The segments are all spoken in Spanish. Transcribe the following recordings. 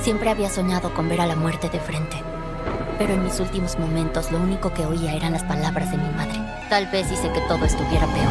Siempre había soñado con ver a la muerte de frente. Pero en mis últimos momentos lo único que oía eran las palabras de mi madre. Tal vez hice que todo estuviera peor.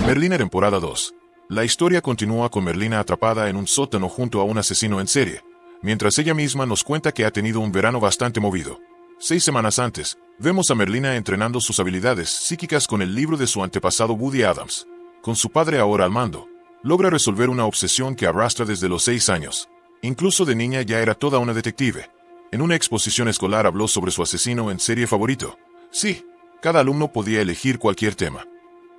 Merlina temporada 2. La historia continúa con Merlina atrapada en un sótano junto a un asesino en serie, mientras ella misma nos cuenta que ha tenido un verano bastante movido. 6 semanas antes, vemos a Merlina entrenando sus habilidades psíquicas con el libro de su antepasado Woody Adams. Con su padre ahora al mando, logra resolver una obsesión que arrastra desde los 6 años. Incluso de niña ya era toda una detective. En una exposición escolar habló sobre su asesino en serie favorito. Sí, cada alumno podía elegir cualquier tema.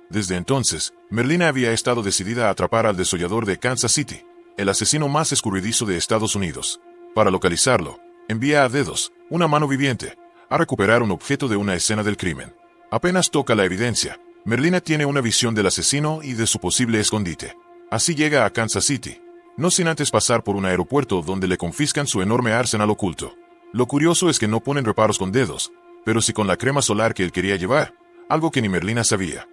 Desde entonces, Merlina había estado decidida a atrapar al desollador de Kansas City, el asesino más escurridizo de Estados Unidos. Para localizarlo, envía a dedos, una mano viviente, a recuperar un objeto de una escena del crimen. Apenas toca la evidencia, Merlina tiene una visión del asesino y de su posible escondite. Así llega a Kansas City, no sin antes pasar por un aeropuerto donde le confiscan su enorme arsenal oculto. Lo curioso es que no ponen reparos con dedos, pero sí con la crema solar que él quería llevar, algo que ni Merlina sabía.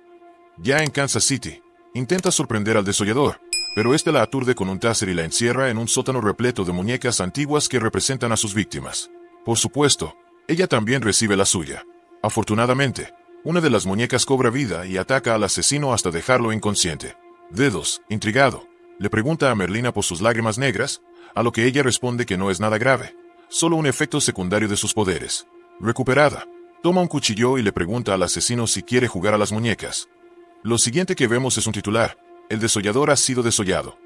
Ya en Kansas City, intenta sorprender al desollador, pero este la aturde con un taser y la encierra en un sótano repleto de muñecas antiguas que representan a sus víctimas. Por supuesto, ella también recibe la suya. Afortunadamente, una de las muñecas cobra vida y ataca al asesino hasta dejarlo inconsciente. Dedos, intrigado, le pregunta a Merlina por sus lágrimas negras, a lo que ella responde que no es nada grave, solo un efecto secundario de sus poderes. Recuperada, toma un cuchillo y le pregunta al asesino si quiere jugar a las muñecas. Lo siguiente que vemos es un titular: el desollador ha sido desollado.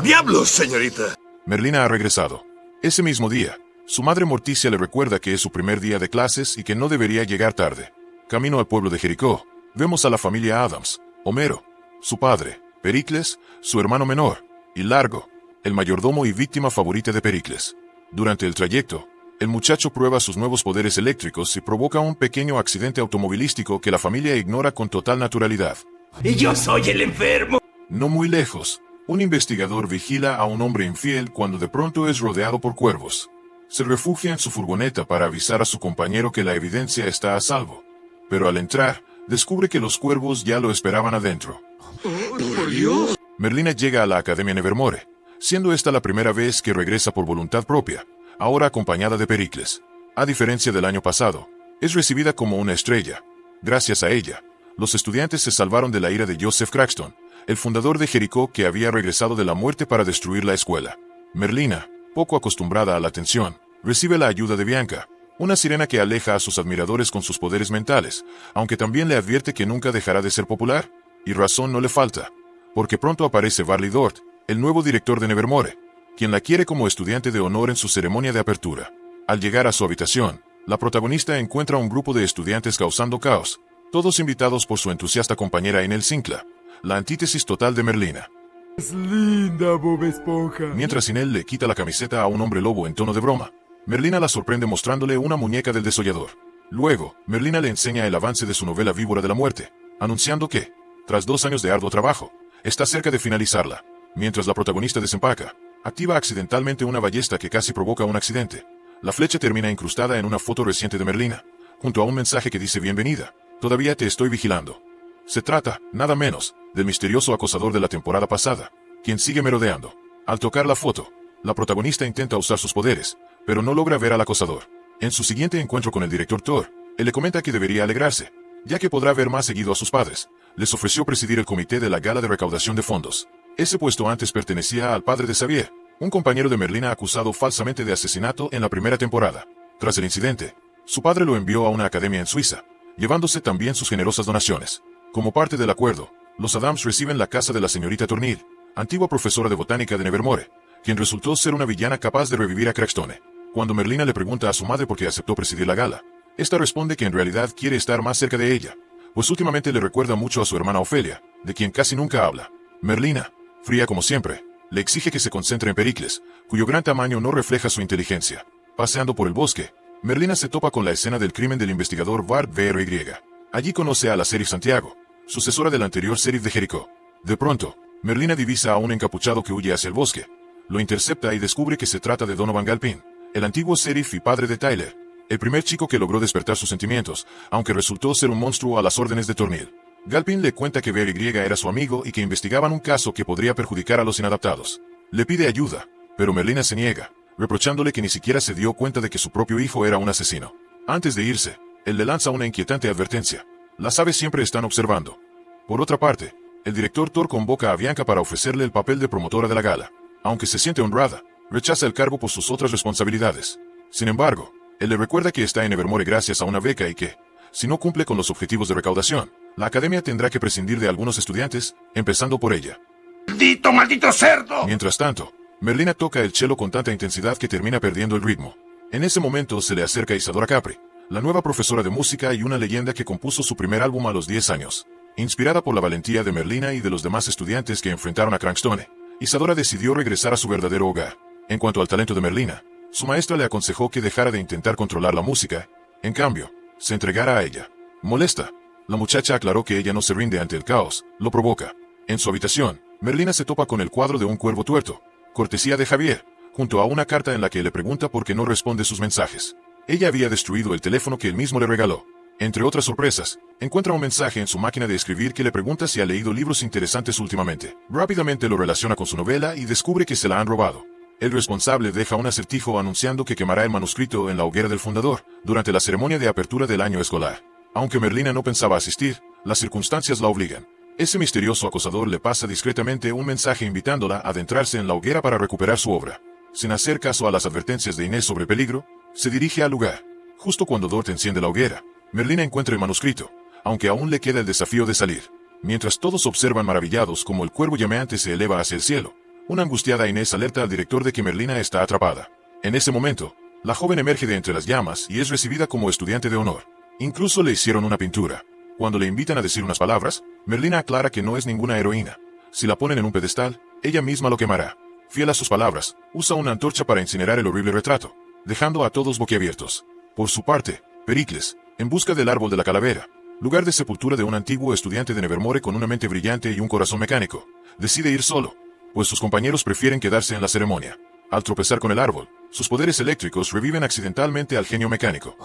¡Diablos, señorita! Merlina ha regresado. Ese mismo día, su madre Morticia le recuerda que es su primer día de clases y que no debería llegar tarde. Camino al pueblo de Jericó, vemos a la familia Adams, Homero, su padre, Pericles, su hermano menor, y Largo, el mayordomo y víctima favorita de Pericles. Durante el trayecto, el muchacho prueba sus nuevos poderes eléctricos y provoca un pequeño accidente automovilístico que la familia ignora con total naturalidad. ¡Y yo soy el enfermo! No muy lejos, un investigador vigila a un hombre infiel cuando de pronto es rodeado por cuervos. Se refugia en su furgoneta para avisar a su compañero que la evidencia está a salvo. Pero al entrar, descubre que los cuervos ya lo esperaban adentro. ¡Oh, por Dios! Merlina llega a la Academia Nevermore, siendo esta la primera vez que regresa por voluntad propia, ahora acompañada de Pericles. A diferencia del año pasado, es recibida como una estrella. Gracias a ella, los estudiantes se salvaron de la ira de Joseph Craxton, el fundador de Jericó que había regresado de la muerte para destruir la escuela. Merlina, poco acostumbrada a la atención, recibe la ayuda de Bianca, una sirena que aleja a sus admiradores con sus poderes mentales, aunque también le advierte que nunca dejará de ser popular, y razón no le falta, porque pronto aparece Barley Dort, el nuevo director de Nevermore, quien la quiere como estudiante de honor en su ceremonia de apertura. Al llegar a su habitación, la protagonista encuentra un grupo de estudiantes causando caos, todos invitados por su entusiasta compañera Enel Sinclair, la antítesis total de Merlina. Es linda, Bob Esponja. Mientras Enel le quita la camiseta a un hombre lobo en tono de broma, Merlina la sorprende mostrándole una muñeca del desollador. Luego, Merlina le enseña el avance de su novela Víbora de la Muerte, anunciando que, tras 2 años de arduo trabajo, está cerca de finalizarla. Mientras la protagonista desempaca, activa accidentalmente una ballesta que casi provoca un accidente. La flecha termina incrustada en una foto reciente de Merlina, junto a un mensaje que dice bienvenida, todavía te estoy vigilando. Se trata, nada menos, del misterioso acosador de la temporada pasada, quien sigue merodeando. Al tocar la foto, la protagonista intenta usar sus poderes, pero no logra ver al acosador. En su siguiente encuentro con el director Thor, él le comenta que debería alegrarse, ya que podrá ver más seguido a sus padres. Les ofreció presidir el comité de la gala de recaudación de fondos. Ese puesto antes pertenecía al padre de Xavier, un compañero de Merlina acusado falsamente de asesinato en la primera temporada. Tras el incidente, su padre lo envió a una academia en Suiza, llevándose también sus generosas donaciones. Como parte del acuerdo, los Adams reciben la casa de la señorita Tornil, antigua profesora de botánica de Nevermore, quien resultó ser una villana capaz de revivir a Crackstone. Cuando Merlina le pregunta a su madre por qué aceptó presidir la gala, esta responde que en realidad quiere estar más cerca de ella, pues últimamente le recuerda mucho a su hermana Ofelia, de quien casi nunca habla. Merlina, fría como siempre, le exige que se concentre en Pericles, cuyo gran tamaño no refleja su inteligencia. Paseando por el bosque, Merlina se topa con la escena del crimen del investigador Bart Bry. Allí conoce a la Sheriff Santiago, sucesora del anterior Sheriff de Jericó. De pronto, Merlina divisa a un encapuchado que huye hacia el bosque. Lo intercepta y descubre que se trata de Donovan Galpin, el antiguo Sheriff y padre de Tyler, el primer chico que logró despertar sus sentimientos, aunque resultó ser un monstruo a las órdenes de Tornil. Galpin le cuenta que BY era su amigo y que investigaban un caso que podría perjudicar a los inadaptados. Le pide ayuda, pero Merlina se niega, reprochándole que ni siquiera se dio cuenta de que su propio hijo era un asesino. Antes de irse, él le lanza una inquietante advertencia. Las aves siempre están observando. Por otra parte, el director Thor convoca a Bianca para ofrecerle el papel de promotora de la gala. Aunque se siente honrada, rechaza el cargo por sus otras responsabilidades. Sin embargo, él le recuerda que está en Evermore gracias a una beca y que, si no cumple con los objetivos de recaudación, la academia tendrá que prescindir de algunos estudiantes, empezando por ella. ¡Maldito, maldito cerdo! Mientras tanto, Merlina toca el cello con tanta intensidad que termina perdiendo el ritmo. En ese momento se le acerca Isadora Capri, la nueva profesora de música y una leyenda que compuso su primer álbum a los 10 años. Inspirada por la valentía de Merlina y de los demás estudiantes que enfrentaron a Crankstone, Isadora decidió regresar a su verdadero hogar. En cuanto al talento de Merlina, su maestra le aconsejó que dejara de intentar controlar la música, en cambio, se entregara a ella. Molesta, la muchacha aclaró que ella no se rinde ante el caos, lo provoca. En su habitación, Merlina se topa con el cuadro de un cuervo tuerto, cortesía de Javier, junto a una carta en la que le pregunta por qué no responde sus mensajes. Ella había destruido el teléfono que él mismo le regaló. Entre otras sorpresas, encuentra un mensaje en su máquina de escribir que le pregunta si ha leído libros interesantes últimamente. Rápidamente lo relaciona con su novela y descubre que se la han robado. El responsable deja un acertijo anunciando que quemará el manuscrito en la hoguera del fundador, durante la ceremonia de apertura del año escolar. Aunque Merlina no pensaba asistir, las circunstancias la obligan. Ese misterioso acosador le pasa discretamente un mensaje invitándola a adentrarse en la hoguera para recuperar su obra. Sin hacer caso a las advertencias de Inés sobre peligro, se dirige al lugar. Justo cuando Dort enciende la hoguera, Merlina encuentra el manuscrito, aunque aún le queda el desafío de salir. Mientras todos observan maravillados como el cuervo llameante se eleva hacia el cielo, una angustiada Inés alerta al director de que Merlina está atrapada. En ese momento, la joven emerge de entre las llamas y es recibida como estudiante de honor. Incluso le hicieron una pintura. Cuando le invitan a decir unas palabras, Merlina aclara que no es ninguna heroína. Si la ponen en un pedestal, ella misma lo quemará. Fiel a sus palabras, usa una antorcha para incinerar el horrible retrato, dejando a todos boquiabiertos. Por su parte, Pericles, en busca del árbol de la calavera, lugar de sepultura de un antiguo estudiante de Nevermore con una mente brillante y un corazón mecánico, decide ir solo, pues sus compañeros prefieren quedarse en la ceremonia. Al tropezar con el árbol, sus poderes eléctricos reviven accidentalmente al genio mecánico.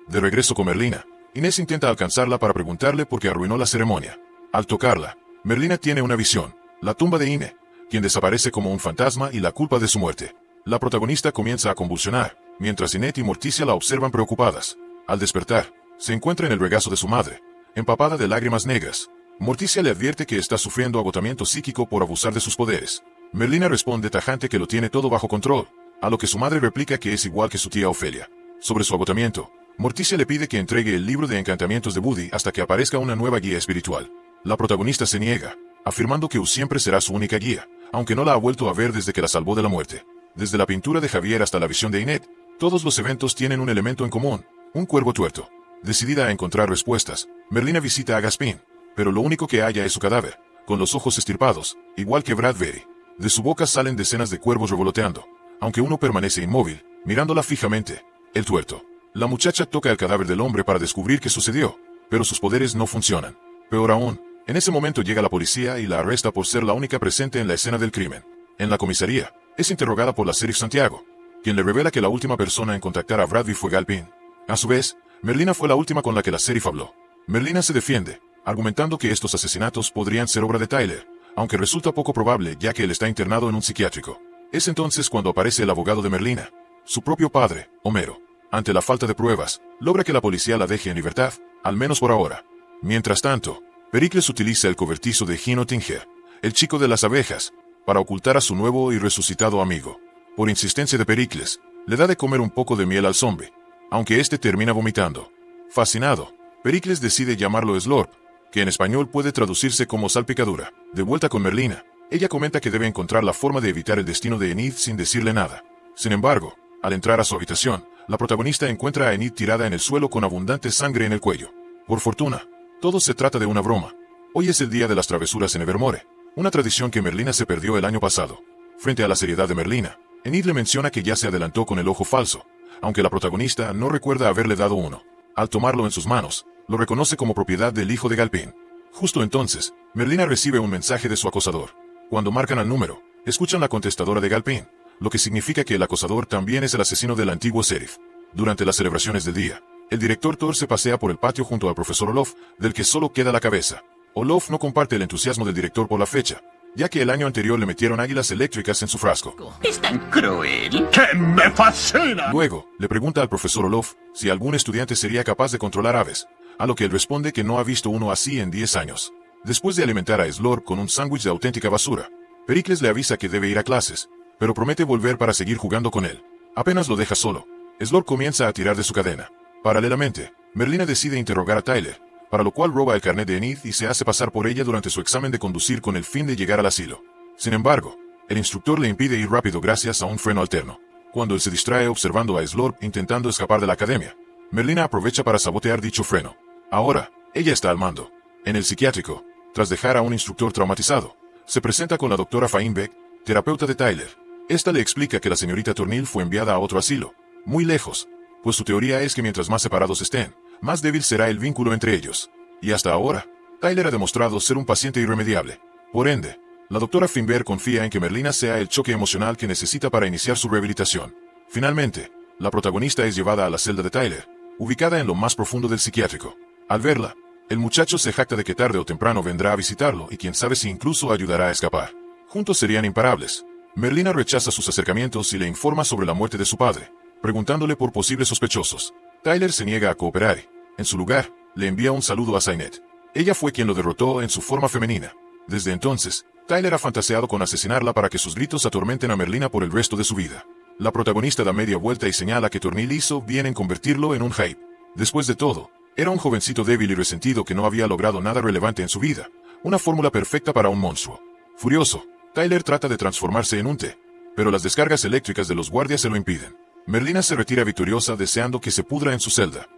De regreso con Merlina, Inés intenta alcanzarla para preguntarle por qué arruinó la ceremonia. Al tocarla, Merlina tiene una visión, la tumba de Ine, quien desaparece como un fantasma y la culpa de su muerte. La protagonista comienza a convulsionar, mientras Inet y Morticia la observan preocupadas. Al despertar, se encuentra en el regazo de su madre, empapada de lágrimas negras. Morticia le advierte que está sufriendo agotamiento psíquico por abusar de sus poderes. Merlina responde tajante que lo tiene todo bajo control, a lo que su madre replica que es igual que su tía Ofelia. Sobre su agotamiento, Morticia le pide que entregue el libro de encantamientos de Buddy hasta que aparezca una nueva guía espiritual. La protagonista se niega, afirmando que U siempre será su única guía, aunque no la ha vuelto a ver desde que la salvó de la muerte. Desde la pintura de Javier hasta la visión de Inet, todos los eventos tienen un elemento en común, un cuervo tuerto. Decidida a encontrar respuestas, Merlina visita a Gaspin, pero lo único que halla es su cadáver, con los ojos estirpados, igual que Bradbury. De su boca salen decenas de cuervos revoloteando, aunque uno permanece inmóvil, mirándola fijamente. El tuerto. La muchacha toca el cadáver del hombre para descubrir qué sucedió, pero sus poderes no funcionan. Peor aún, en ese momento llega la policía y la arresta por ser la única presente en la escena del crimen. En la comisaría, es interrogada por la sheriff Santiago, quien le revela que la última persona en contactar a Bradbury fue Galpin. A su vez, Merlina fue la última con la que la sheriff habló. Merlina se defiende, argumentando que estos asesinatos podrían ser obra de Tyler, aunque resulta poco probable ya que él está internado en un psiquiátrico. Es entonces cuando aparece el abogado de Merlina, su propio padre, Homero. Ante la falta de pruebas, logra que la policía la deje en libertad, al menos por ahora. Mientras tanto, Pericles utiliza el cobertizo de Gino Tinger, el chico de las abejas, para ocultar a su nuevo y resucitado amigo. Por insistencia de Pericles, le da de comer un poco de miel al zombie, aunque este termina vomitando. Fascinado, Pericles decide llamarlo Slurp, que en español puede traducirse como salpicadura. De vuelta con Merlina, ella comenta que debe encontrar la forma de evitar el destino de Enid sin decirle nada. Sin embargo, al entrar a su habitación, la protagonista encuentra a Enid tirada en el suelo con abundante sangre en el cuello. Por fortuna, todo se trata de una broma. Hoy es el día de las travesuras en Evermore, una tradición que Merlina se perdió el año pasado. Frente a la seriedad de Merlina, Enid le menciona que ya se adelantó con el ojo falso, aunque la protagonista no recuerda haberle dado uno. Al tomarlo en sus manos, lo reconoce como propiedad del hijo de Galpin. Justo entonces, Merlina recibe un mensaje de su acosador. Cuando marcan al número, escuchan la contestadora de Galpin, lo que significa que el acosador también es el asesino del antiguo sheriff. Durante las celebraciones del día, El director Thor se pasea por el patio junto al profesor Olof, del que solo queda la cabeza. Olof no comparte el entusiasmo del director por la fecha, ya que el año anterior le metieron águilas eléctricas en su frasco. Es tan cruel que me fascina. Luego, le pregunta al profesor Olof si algún estudiante sería capaz de controlar aves, a lo que él responde que no ha visto uno así en 10 años. Después de alimentar a Slorp con un sándwich de auténtica basura, Pericles le avisa que debe ir a clases, pero promete volver para seguir jugando con él. Apenas lo deja solo, Slorp comienza a tirar de su cadena. Paralelamente, Merlina decide interrogar a Tyler, para lo cual roba el carnet de Enid y se hace pasar por ella durante su examen de conducir con el fin de llegar al asilo. Sin embargo, el instructor le impide ir rápido gracias a un freno alterno. Cuando él se distrae observando a Slorp intentando escapar de la academia, Merlina aprovecha para sabotear dicho freno. Ahora, ella está al mando. En el psiquiátrico, tras dejar a un instructor traumatizado, se presenta con la doctora Feinbeck, terapeuta de Tyler. Esta le explica que la señorita Tornil fue enviada a otro asilo, muy lejos, pues su teoría es que mientras más separados estén, más débil será el vínculo entre ellos. Y hasta ahora, Tyler ha demostrado ser un paciente irremediable. Por ende, la doctora Feinberg confía en que Merlina sea el choque emocional que necesita para iniciar su rehabilitación. Finalmente, la protagonista es llevada a la celda de Tyler, ubicada en lo más profundo del psiquiátrico. Al verla, el muchacho se jacta de que tarde o temprano vendrá a visitarlo y quién sabe si incluso ayudará a escapar. Juntos serían imparables. Merlina rechaza sus acercamientos y le informa sobre la muerte de su padre, preguntándole por posibles sospechosos. Tyler se niega a cooperar y, en su lugar, le envía un saludo a Zainet. Ella fue quien lo derrotó en su forma femenina. Desde entonces, Tyler ha fantaseado con asesinarla para que sus gritos atormenten a Merlina por el resto de su vida. La protagonista da media vuelta y señala que Tornil hizo bien en convertirlo en un hype. Después de todo, era un jovencito débil y resentido que no había logrado nada relevante en su vida, una fórmula perfecta para un monstruo. Furioso, Tyler trata de transformarse en un té, pero las descargas eléctricas de los guardias se lo impiden. Merlina se retira victoriosa deseando que se pudra en su celda.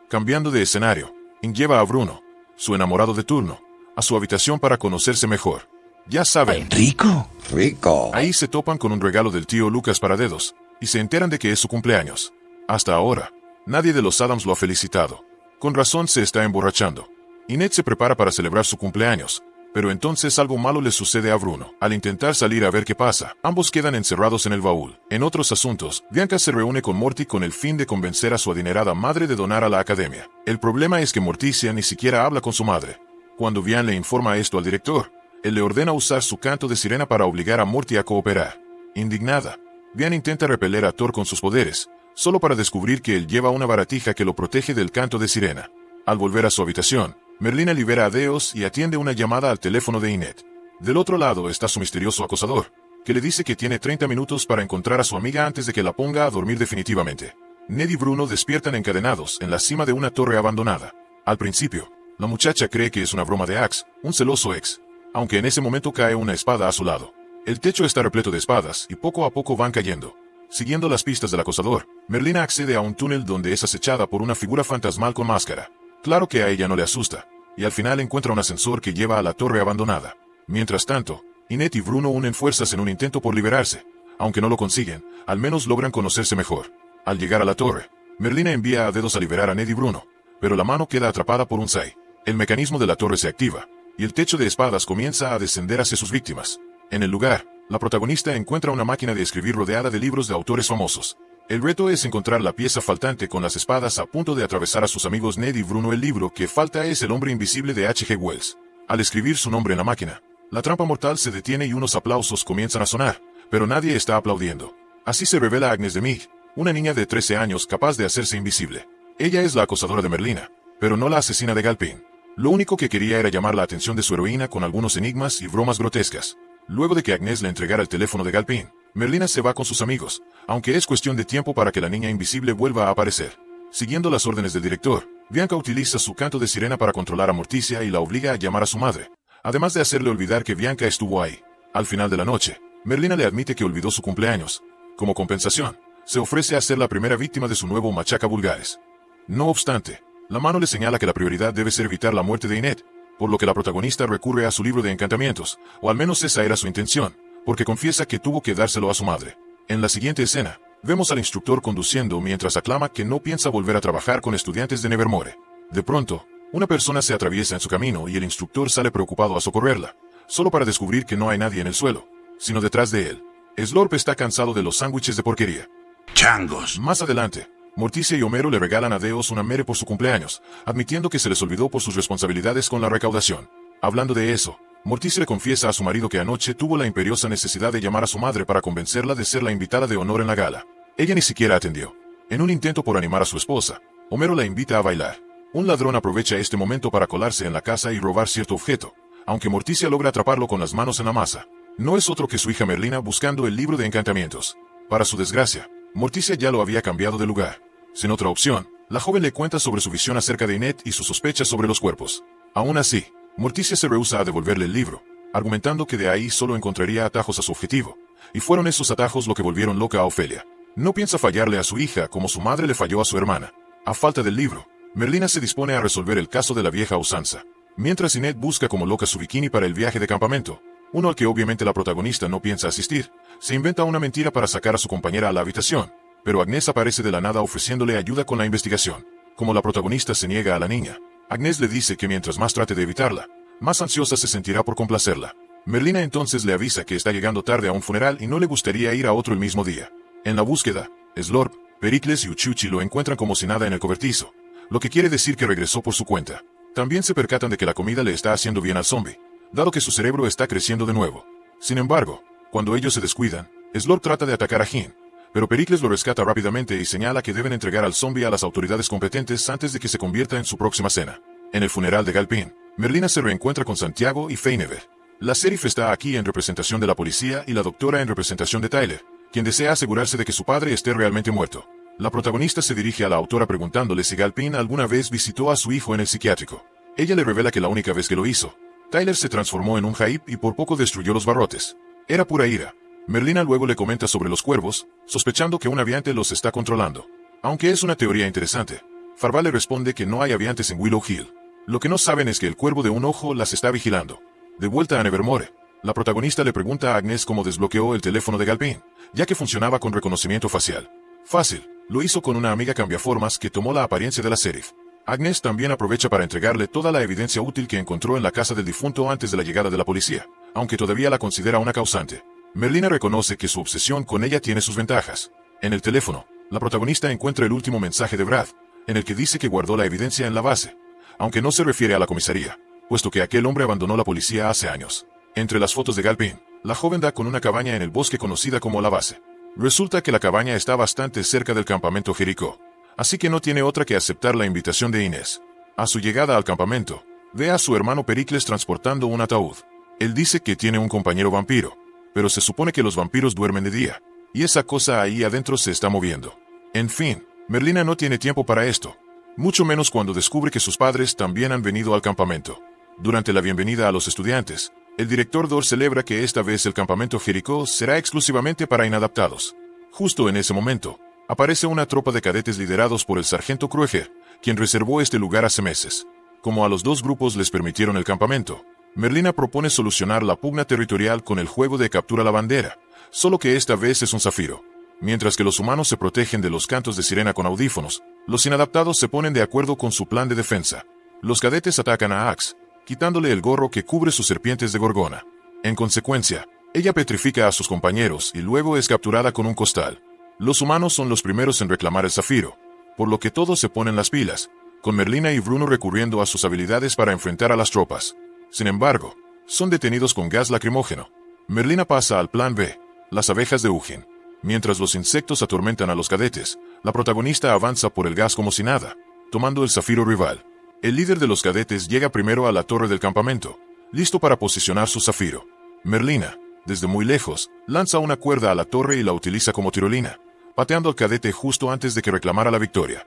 Cambiando de escenario, Ing lleva a Bruno, su enamorado de turno, a su habitación para conocerse mejor. Ya saben, Rico. ahí se topan con un regalo del tío Lucas para dedos, y se enteran de que es su cumpleaños. Hasta ahora, nadie de los Adams lo ha felicitado. Con razón se está emborrachando. Inette se prepara para celebrar su cumpleaños, pero entonces algo malo le sucede a Bruno. Al intentar salir a ver qué pasa, ambos quedan encerrados en el baúl. En otros asuntos, Bianca se reúne con Morty con el fin de convencer a su adinerada madre de donar a la academia. El problema es que Morticia ni siquiera habla con su madre. Cuando Vian le informa esto al director, él le ordena usar su canto de sirena para obligar a Morty a cooperar. Indignada, Vian intenta repeler a Thor con sus poderes, solo para descubrir que él lleva una baratija que lo protege del canto de sirena. Al volver a su habitación, Merlina libera a Deos y atiende una llamada al teléfono de Inette. Del otro lado está su misterioso acosador, que le dice que tiene 30 minutos para encontrar a su amiga antes de que la ponga a dormir definitivamente. Ned y Bruno despiertan encadenados en la cima de una torre abandonada. Al principio, la muchacha cree que es una broma de Axe, un celoso ex, aunque en ese momento cae una espada a su lado. El techo está repleto de espadas y poco a poco van cayendo. Siguiendo las pistas del acosador, Merlina accede a un túnel donde es acechada por una figura fantasmal con máscara. Claro que a ella no le asusta, y al final encuentra un ascensor que lleva a la torre abandonada. Mientras tanto, Inette y Bruno unen fuerzas en un intento por liberarse. Aunque no lo consiguen, al menos logran conocerse mejor. Al llegar a la torre, Merlina envía a Dedos a liberar a Ned y Bruno, pero la mano queda atrapada por un Sai. El mecanismo de la torre se activa, y el techo de espadas comienza a descender hacia sus víctimas. En el lugar, la protagonista encuentra una máquina de escribir rodeada de libros de autores famosos. El reto es encontrar la pieza faltante con las espadas a punto de atravesar a sus amigos Ned y Bruno. El libro que falta es El hombre invisible de H. G. Wells. Al escribir su nombre en la máquina, la trampa mortal se detiene y unos aplausos comienzan a sonar, pero nadie está aplaudiendo. Así se revela Agnes de Mig, una niña de 13 años capaz de hacerse invisible. Ella es la acosadora de Merlina, pero no la asesina de Galpin. Lo único que quería era llamar la atención de su heroína con algunos enigmas y bromas grotescas. Luego de que Agnes le entregara el teléfono de Galpin, Merlina se va con sus amigos, aunque es cuestión de tiempo para que la niña invisible vuelva a aparecer. Siguiendo las órdenes del director, Bianca utiliza su canto de sirena para controlar a Morticia y la obliga a llamar a su madre, además de hacerle olvidar que Bianca estuvo ahí. Al final de la noche, Merlina le admite que olvidó su cumpleaños. Como compensación, se ofrece a ser la primera víctima de su nuevo machaca vulgares. No obstante, la mano le señala que la prioridad debe ser evitar la muerte de Inette, por lo que la protagonista recurre a su libro de encantamientos, o al menos esa era su intención, porque confiesa que tuvo que dárselo a su madre. En la siguiente escena, vemos al instructor conduciendo mientras aclama que no piensa volver a trabajar con estudiantes de Nevermore. De pronto, una persona se atraviesa en su camino y el instructor sale preocupado a socorrerla, solo para descubrir que no hay nadie en el suelo, sino detrás de él. Slorp está cansado de los sándwiches de porquería. Changos. Más adelante, Morticia y Homero le regalan a Deos una mere por su cumpleaños, admitiendo que se les olvidó por sus responsabilidades con la recaudación. Hablando de eso, Morticia le confiesa a su marido que anoche tuvo la imperiosa necesidad de llamar a su madre para convencerla de ser la invitada de honor en la gala. Ella ni siquiera atendió. En un intento por animar a su esposa, Homero la invita a bailar. Un ladrón aprovecha este momento para colarse en la casa y robar cierto objeto, aunque Morticia logra atraparlo con las manos en la masa. No es otro que su hija Merlina buscando el libro de encantamientos. Para su desgracia, Morticia ya lo había cambiado de lugar. Sin otra opción, la joven le cuenta sobre su visión acerca de Inet y sus sospechas sobre los cuerpos. Aún así, Morticia se rehúsa a devolverle el libro, argumentando que de ahí solo encontraría atajos a su objetivo, y fueron esos atajos lo que volvieron loca a Ofelia. No piensa fallarle a su hija como su madre le falló a su hermana. A falta del libro, Merlina se dispone a resolver el caso de la vieja usanza, mientras Inet busca como loca su bikini para el viaje de campamento, uno al que obviamente la protagonista no piensa asistir. Se inventa una mentira para sacar a su compañera a la habitación, pero Agnes aparece de la nada ofreciéndole ayuda con la investigación. Como la protagonista se niega a la niña, Agnes le dice que mientras más trate de evitarla, más ansiosa se sentirá por complacerla. Merlina entonces le avisa que está llegando tarde a un funeral y no le gustaría ir a otro el mismo día. En la búsqueda, Slorp, Pericles y Uchuchi lo encuentran como si nada en el cobertizo, lo que quiere decir que regresó por su cuenta. También se percatan de que la comida le está haciendo bien al zombie, dado que su cerebro está creciendo de nuevo. Sin embargo, cuando ellos se descuidan, Slorp trata de atacar a Jin, pero Pericles lo rescata rápidamente y señala que deben entregar al zombie a las autoridades competentes antes de que se convierta en su próxima cena. En el funeral de Galpin, Merlina se reencuentra con Santiago y Feynever. La sheriff está aquí en representación de la policía y la doctora en representación de Tyler, quien desea asegurarse de que su padre esté realmente muerto. La protagonista se dirige a la autora preguntándole si Galpin alguna vez visitó a su hijo en el psiquiátrico. Ella le revela que la única vez que lo hizo, Tyler se transformó en un jaip y por poco destruyó los barrotes. Era pura ira. Merlina luego le comenta sobre los cuervos, sospechando que un aviante los está controlando. Aunque es una teoría interesante, Farval le responde que no hay aviantes en Willow Hill. Lo que no saben es que el cuervo de un ojo las está vigilando. De vuelta a Nevermore, la protagonista le pregunta a Agnes cómo desbloqueó el teléfono de Galpin, ya que funcionaba con reconocimiento facial. Fácil, lo hizo con una amiga cambiaformas que tomó la apariencia de la sheriff. Agnes también aprovecha para entregarle toda la evidencia útil que encontró en la casa del difunto antes de la llegada de la policía, aunque todavía la considera una causante. Merlina reconoce que su obsesión con ella tiene sus ventajas. En el teléfono, la protagonista encuentra el último mensaje de Brad, en el que dice que guardó la evidencia en la base, aunque no se refiere a la comisaría, puesto que aquel hombre abandonó la policía hace años. Entre las fotos de Galpin, la joven da con una cabaña en el bosque conocida como la base. Resulta que la cabaña está bastante cerca del campamento Jericó, así que no tiene otra que aceptar la invitación de Inés. A su llegada al campamento, ve a su hermano Pericles transportando un ataúd. Él dice que tiene un compañero vampiro, pero se supone que los vampiros duermen de día, y esa cosa ahí adentro se está moviendo. En fin, Merlina no tiene tiempo para esto, mucho menos cuando descubre que sus padres también han venido al campamento. Durante la bienvenida a los estudiantes, el director Dor celebra que esta vez el campamento Jericó será exclusivamente para inadaptados. Justo en ese momento, aparece una tropa de cadetes liderados por el sargento Krueger, quien reservó este lugar hace meses. Como a los dos grupos les permitieron el campamento, Merlina propone solucionar la pugna territorial con el juego de captura la bandera, solo que esta vez es un zafiro. Mientras que los humanos se protegen de los cantos de sirena con audífonos, los inadaptados se ponen de acuerdo con su plan de defensa. Los cadetes atacan a Axe, quitándole el gorro que cubre sus serpientes de gorgona. En consecuencia, ella petrifica a sus compañeros y luego es capturada con un costal. Los humanos son los primeros en reclamar el zafiro, por lo que todos se ponen las pilas, con Merlina y Bruno recurriendo a sus habilidades para enfrentar a las tropas. Sin embargo, son detenidos con gas lacrimógeno. Merlina pasa al plan B, las abejas de Ugin. Mientras los insectos atormentan a los cadetes, la protagonista avanza por el gas como si nada, tomando el zafiro rival. El líder de los cadetes llega primero a la torre del campamento, listo para posicionar su zafiro. Merlina, desde muy lejos, lanza una cuerda a la torre y la utiliza como tirolina, pateando al cadete justo antes de que reclamara la victoria.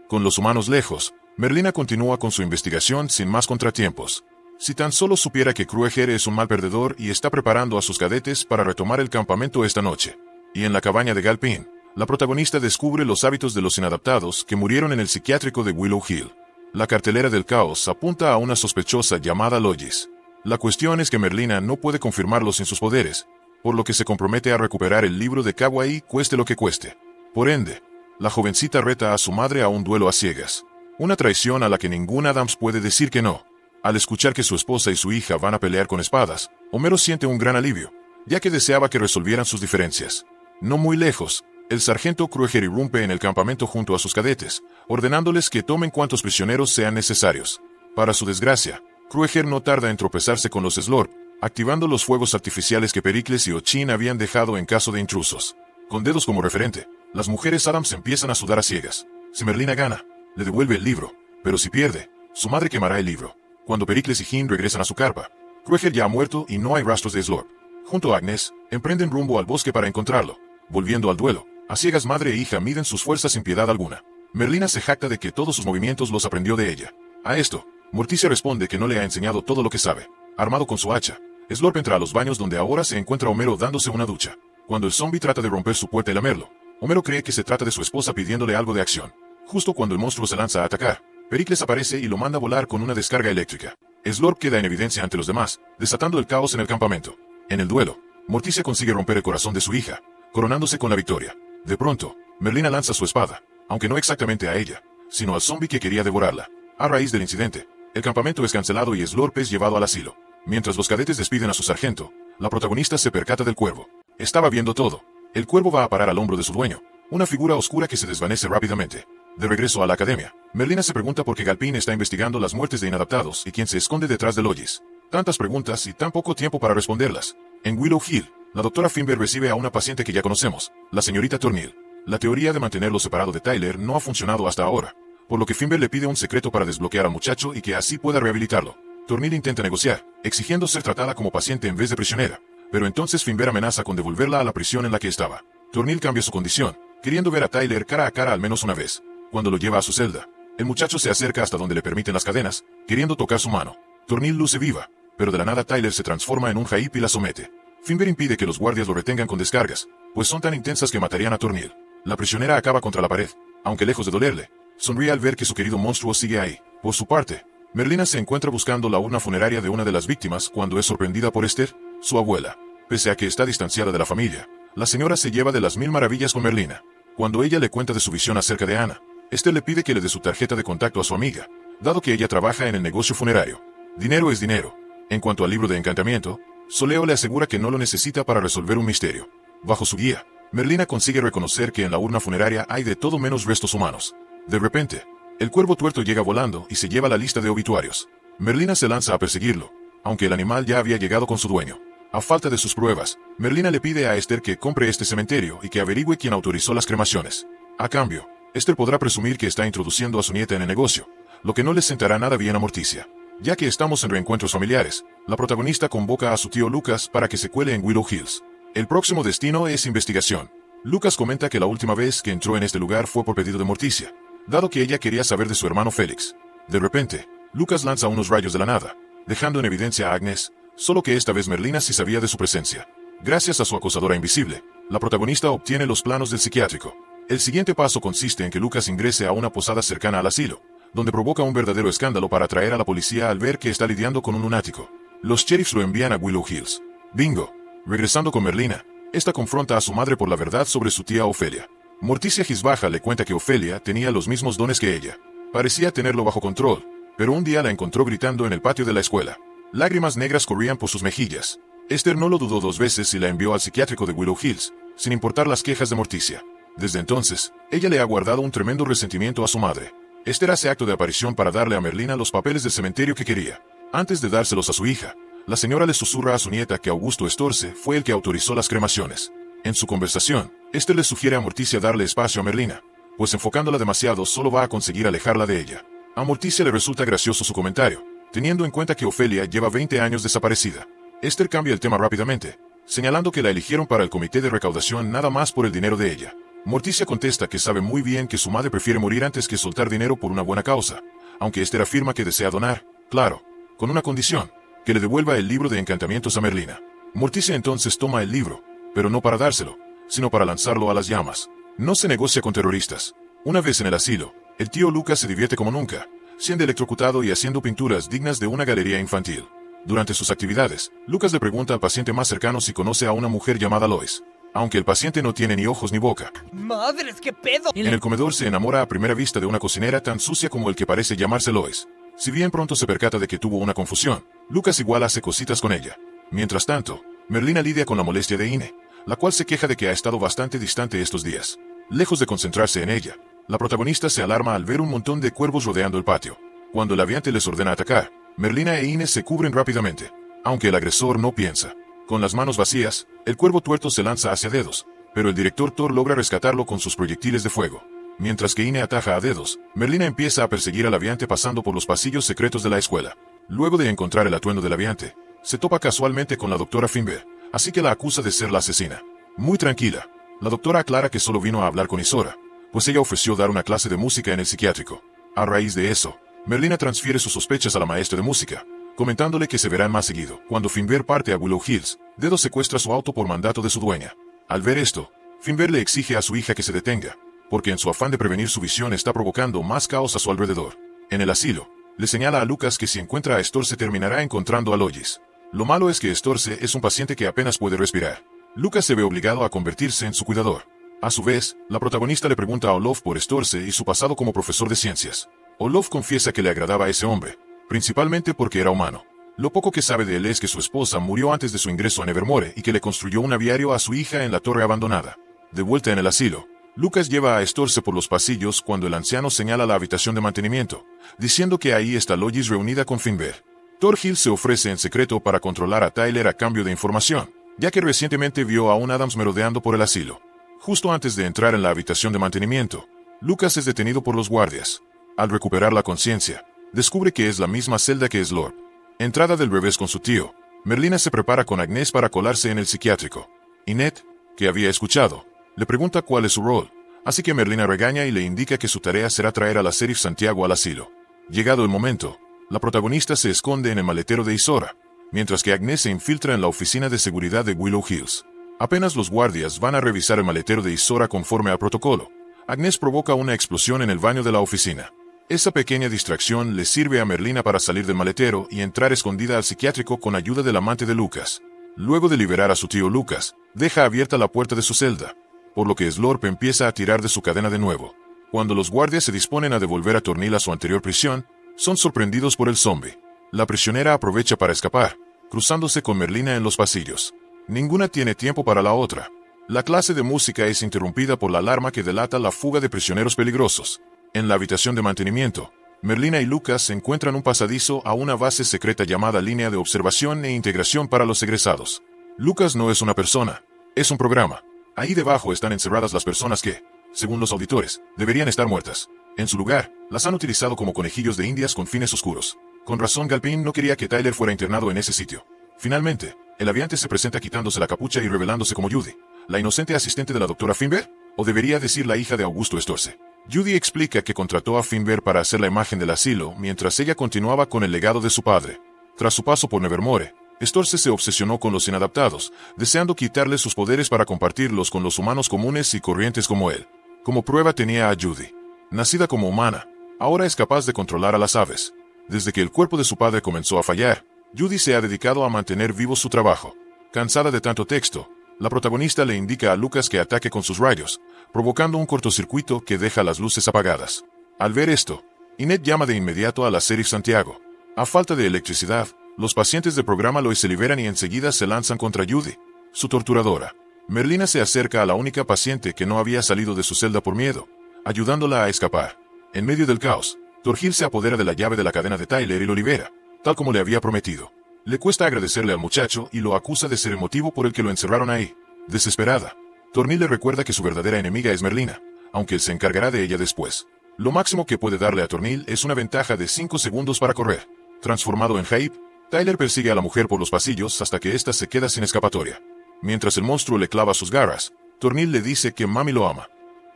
Con los humanos lejos, Merlina continúa con su investigación sin más contratiempos. Si tan solo supiera que Krueger es un mal perdedor y está preparando a sus cadetes para retomar el campamento esta noche. Y en la cabaña de Galpin, la protagonista descubre los hábitos de los inadaptados que murieron en el psiquiátrico de Willow Hill. La cartelera del caos apunta a una sospechosa llamada Logis. La cuestión es que Merlina no puede confirmarlo sin sus poderes, por lo que se compromete a recuperar el libro de Kawaii cueste lo que cueste. Por ende, la jovencita reta a su madre a un duelo a ciegas. Una traición a la que ningún Adams puede decir que no. Al escuchar que su esposa y su hija van a pelear con espadas, Homero siente un gran alivio, ya que deseaba que resolvieran sus diferencias. No muy lejos, el sargento Krueger irrumpe en el campamento junto a sus cadetes, ordenándoles que tomen cuantos prisioneros sean necesarios. Para su desgracia, Krueger no tarda en tropezarse con los Slorp, activando los fuegos artificiales que Pericles y Ochin habían dejado en caso de intrusos. Con dedos como referente, las mujeres Adams empiezan a sudar a ciegas. Si Merlina gana, le devuelve el libro, pero si pierde, su madre quemará el libro. Cuando Pericles y Hin regresan a su carpa, Krueger ya ha muerto y no hay rastros de Slorp. Junto a Agnes, emprenden rumbo al bosque para encontrarlo. Volviendo al duelo, a ciegas madre e hija miden sus fuerzas sin piedad alguna. Merlina se jacta de que todos sus movimientos los aprendió de ella. A esto, Morticia responde que no le ha enseñado todo lo que sabe. Armado con su hacha, Slorp entra a los baños donde ahora se encuentra Homero dándose una ducha. Cuando el zombie trata de romper su puerta y lamerlo, Homero cree que se trata de su esposa pidiéndole algo de acción. Justo cuando el monstruo se lanza a atacar, Pericles aparece y lo manda a volar con una descarga eléctrica. Slorp queda en evidencia ante los demás, desatando el caos en el campamento. En el duelo, Morticia consigue romper el corazón de su hija, coronándose con la victoria. De pronto, Merlina lanza su espada, aunque no exactamente a ella, sino al zombie que quería devorarla. A raíz del incidente, el campamento es cancelado y Slorp es llevado al asilo. Mientras los cadetes despiden a su sargento, la protagonista se percata del cuervo. Estaba viendo todo. El cuervo va a parar al hombro de su dueño, una figura oscura que se desvanece rápidamente. De regreso a la academia, Merlina se pregunta por qué Galpin está investigando las muertes de inadaptados y quién se esconde detrás de Lois. Tantas preguntas y tan poco tiempo para responderlas. En Willow Hill, la doctora Finber recibe a una paciente que ya conocemos, la señorita Tornil. La teoría de mantenerlo separado de Tyler no ha funcionado hasta ahora, por lo que Finber le pide un secreto para desbloquear al muchacho y que así pueda rehabilitarlo. Tornil intenta negociar, exigiendo ser tratada como paciente en vez de prisionera, pero entonces Finber amenaza con devolverla a la prisión en la que estaba. Tornil cambia su condición, queriendo ver a Tyler cara a cara al menos una vez. Cuando lo lleva a su celda, el muchacho se acerca hasta donde le permiten las cadenas, queriendo tocar su mano. Tornil luce viva, pero de la nada Tyler se transforma en un jaip y la somete. Finber impide que los guardias lo retengan con descargas, pues son tan intensas que matarían a Tornil. La prisionera acaba contra la pared, aunque lejos de dolerle, sonríe al ver que su querido monstruo sigue ahí. Por su parte, Merlina se encuentra buscando la urna funeraria de una de las víctimas cuando es sorprendida por Esther, su abuela. Pese a que está distanciada de la familia, la señora se lleva de las mil maravillas con Merlina. Cuando ella le cuenta de su visión acerca de Ana, Esther le pide que le dé su tarjeta de contacto a su amiga, dado que ella trabaja en el negocio funerario. Dinero es dinero. En cuanto al libro de encantamiento, Soleo le asegura que no lo necesita para resolver un misterio. Bajo su guía, Merlina consigue reconocer que en la urna funeraria hay de todo menos restos humanos. De repente, el cuervo tuerto llega volando y se lleva la lista de obituarios. Merlina se lanza a perseguirlo, aunque el animal ya había llegado con su dueño. A falta de sus pruebas, Merlina le pide a Esther que compre este cementerio y que averigüe quién autorizó las cremaciones. A cambio, Esther podrá presumir que está introduciendo a su nieta en el negocio, lo que no le sentará nada bien a Morticia. Ya que estamos en reencuentros familiares, la protagonista convoca a su tío Lucas para que se cuele en Willow Hills. El próximo destino es investigación. Lucas comenta que la última vez que entró en este lugar fue por pedido de Morticia, dado que ella quería saber de su hermano Félix. De repente, Lucas lanza unos rayos de la nada, dejando en evidencia a Agnes, solo que esta vez Merlina sí sabía de su presencia. Gracias a su acosadora invisible, la protagonista obtiene los planos del psiquiátrico. El siguiente paso consiste en que Lucas ingrese a una posada cercana al asilo, donde provoca un verdadero escándalo para atraer a la policía al ver que está lidiando con un lunático. Los sheriffs lo envían a Willow Hills. Bingo. Regresando con Merlina, esta confronta a su madre por la verdad sobre su tía Ofelia. Morticia Gisbaja le cuenta que Ofelia tenía los mismos dones que ella. Parecía tenerlo bajo control, pero un día la encontró gritando en el patio de la escuela. Lágrimas negras corrían por sus mejillas. Esther no lo dudó dos veces y la envió al psiquiátrico de Willow Hills, sin importar las quejas de Morticia. Desde entonces, ella le ha guardado un tremendo resentimiento a su madre. Esther hace acto de aparición para darle a Merlina los papeles del cementerio que quería. Antes de dárselos a su hija, la señora le susurra a su nieta que Augusto Estorce fue el que autorizó las cremaciones. En su conversación, Esther le sugiere a Morticia darle espacio a Merlina, pues enfocándola demasiado solo va a conseguir alejarla de ella. A Morticia le resulta gracioso su comentario, teniendo en cuenta que Ofelia lleva 20 años desaparecida. Esther cambia el tema rápidamente, señalando que la eligieron para el comité de recaudación nada más por el dinero de ella. Morticia contesta que sabe muy bien que su madre prefiere morir antes que soltar dinero por una buena causa, aunque Esther afirma que desea donar, claro, con una condición, que le devuelva el libro de encantamientos a Merlina. Morticia entonces toma el libro, pero no para dárselo, sino para lanzarlo a las llamas. No se negocia con terroristas. Una vez en el asilo, el tío Lucas se divierte como nunca, siendo electrocutado y haciendo pinturas dignas de una galería infantil. Durante sus actividades, Lucas le pregunta al paciente más cercano si conoce a una mujer llamada Lois. Aunque el paciente no tiene ni ojos ni boca. ¡Madres, qué pedo! En el comedor se enamora a primera vista de una cocinera tan sucia como el que parece llamarse Lois. Si bien pronto se percata de que tuvo una confusión, Lucas igual hace cositas con ella. Mientras tanto, Merlina lidia con la molestia de Ine, la cual se queja de que ha estado bastante distante estos días. Lejos de concentrarse en ella, la protagonista se alarma al ver un montón de cuervos rodeando el patio. Cuando el aviante les ordena atacar, Merlina e Ines se cubren rápidamente, aunque el agresor no piensa. Con las manos vacías, el cuervo tuerto se lanza hacia Dedos, pero el director Thor logra rescatarlo con sus proyectiles de fuego. Mientras que Ine ataja a Dedos, Merlina empieza a perseguir al aviante pasando por los pasillos secretos de la escuela. Luego de encontrar el atuendo del aviante, se topa casualmente con la doctora Finver, así que la acusa de ser la asesina. Muy tranquila, la doctora aclara que solo vino a hablar con Isora, pues ella ofreció dar una clase de música en el psiquiátrico. A raíz de eso, Merlina transfiere sus sospechas a la maestra de música, comentándole que se verán más seguido. Cuando Finver parte a Willow Hills, Dedos secuestra su auto por mandato de su dueña. Al ver esto, Finver le exige a su hija que se detenga, porque en su afán de prevenir su visión está provocando más caos a su alrededor. En el asilo, le señala a Lucas que si encuentra a Storce terminará encontrando a Lois. Lo malo es que Storce es un paciente que apenas puede respirar. Lucas se ve obligado a convertirse en su cuidador. A su vez, la protagonista le pregunta a Olof por Storce y su pasado como profesor de ciencias. Olof confiesa que le agradaba a ese hombre, principalmente porque era humano. Lo poco que sabe de él es que su esposa murió antes de su ingreso a Nevermore y que le construyó un aviario a su hija en la torre abandonada. De vuelta en el asilo, Lucas lleva a Storce por los pasillos cuando el anciano señala la habitación de mantenimiento, diciendo que ahí está Lois reunida con Finver. Thorhild se ofrece en secreto para controlar a Tyler a cambio de información, ya que recientemente vio a un Adams merodeando por el asilo. Justo antes de entrar en la habitación de mantenimiento, Lucas es detenido por los guardias. Al recuperar la conciencia, descubre que es la misma celda que Slorp. Entrada del revés con su tío, Merlina se prepara con Agnes para colarse en el psiquiátrico. Inet, que había escuchado, le pregunta cuál es su rol, así que Merlina regaña y le indica que su tarea será traer a la Sheriff Santiago al asilo. Llegado el momento, la protagonista se esconde en el maletero de Isora, mientras que Agnes se infiltra en la oficina de seguridad de Willow Hills. Apenas los guardias van a revisar el maletero de Isora conforme al protocolo, Agnes provoca una explosión en el baño de la oficina. Esa pequeña distracción le sirve a Merlina para salir del maletero y entrar escondida al psiquiátrico con ayuda del amante de Lucas. Luego de liberar a su tío Lucas, deja abierta la puerta de su celda, por lo que Slorp empieza a tirar de su cadena de nuevo. Cuando los guardias se disponen a devolver a Tornil a su anterior prisión, son sorprendidos por el zombie. La prisionera aprovecha para escapar, cruzándose con Merlina en los pasillos. Ninguna tiene tiempo para la otra. La clase de música es interrumpida por la alarma que delata la fuga de prisioneros peligrosos. En la habitación de mantenimiento, Merlina y Lucas encuentran un pasadizo a una base secreta llamada Línea de Observación e Integración para los Egresados. Lucas no es una persona, es un programa. Ahí debajo están encerradas las personas que, según los auditores, deberían estar muertas. En su lugar, las han utilizado como conejillos de indias con fines oscuros. Con razón Galpin no quería que Tyler fuera internado en ese sitio. Finalmente, el aviante se presenta quitándose la capucha y revelándose como Judy, la inocente asistente de la doctora Finver, o debería decir la hija de Augusto Storce. Judy explica que contrató a Finver para hacer la imagen del asilo mientras ella continuaba con el legado de su padre. Tras su paso por Nevermore, Storce se obsesionó con los inadaptados, deseando quitarles sus poderes para compartirlos con los humanos comunes y corrientes como él. Como prueba tenía a Judy. Nacida como humana, ahora es capaz de controlar a las aves. Desde que el cuerpo de su padre comenzó a fallar, Judy se ha dedicado a mantener vivo su trabajo. Cansada de tanto texto, la protagonista le indica a Lucas que ataque con sus rayos, provocando un cortocircuito que deja las luces apagadas. Al ver esto, Inet llama de inmediato a la Sheriff Santiago. A falta de electricidad, los pacientes del programa Lois se liberan y enseguida se lanzan contra Judy, su torturadora. Merlina se acerca a la única paciente que no había salido de su celda por miedo, ayudándola a escapar. En medio del caos, Thorhild se apodera de la llave de la cadena de Tyler y lo libera, tal como le había prometido. Le cuesta agradecerle al muchacho y lo acusa de ser el motivo por el que lo encerraron ahí. Desesperada, Thorhild le recuerda que su verdadera enemiga es Merlina, aunque él se encargará de ella después. Lo máximo que puede darle a Thorhild es una ventaja de 5 segundos para correr. Transformado en Hype, Tyler persigue a la mujer por los pasillos hasta que ésta se queda sin escapatoria. Mientras el monstruo le clava sus garras, Thorhild le dice que Mami lo ama.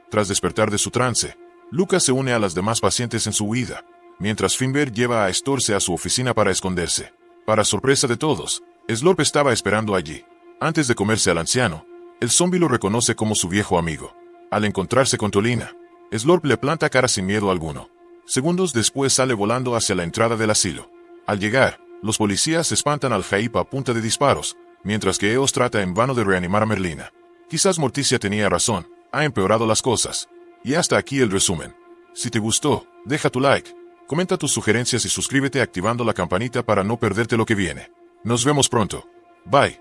Tras despertar de su trance, Lucas se une a las demás pacientes en su huida, mientras Finver lleva a Storce a su oficina para esconderse. Para sorpresa de todos, Slorp estaba esperando allí. Antes de comerse al anciano, el zombi lo reconoce como su viejo amigo. Al encontrarse con Tolina, Slorp le planta cara sin miedo alguno. Segundos después sale volando hacia la entrada del asilo. Al llegar, los policías espantan al Hype a punta de disparos, mientras que Eos trata en vano de reanimar a Merlina. Quizás Morticia tenía razón, ha empeorado las cosas. Y hasta aquí el resumen. Si te gustó, deja tu like, comenta tus sugerencias y suscríbete activando la campanita para no perderte lo que viene. Nos vemos pronto. Bye.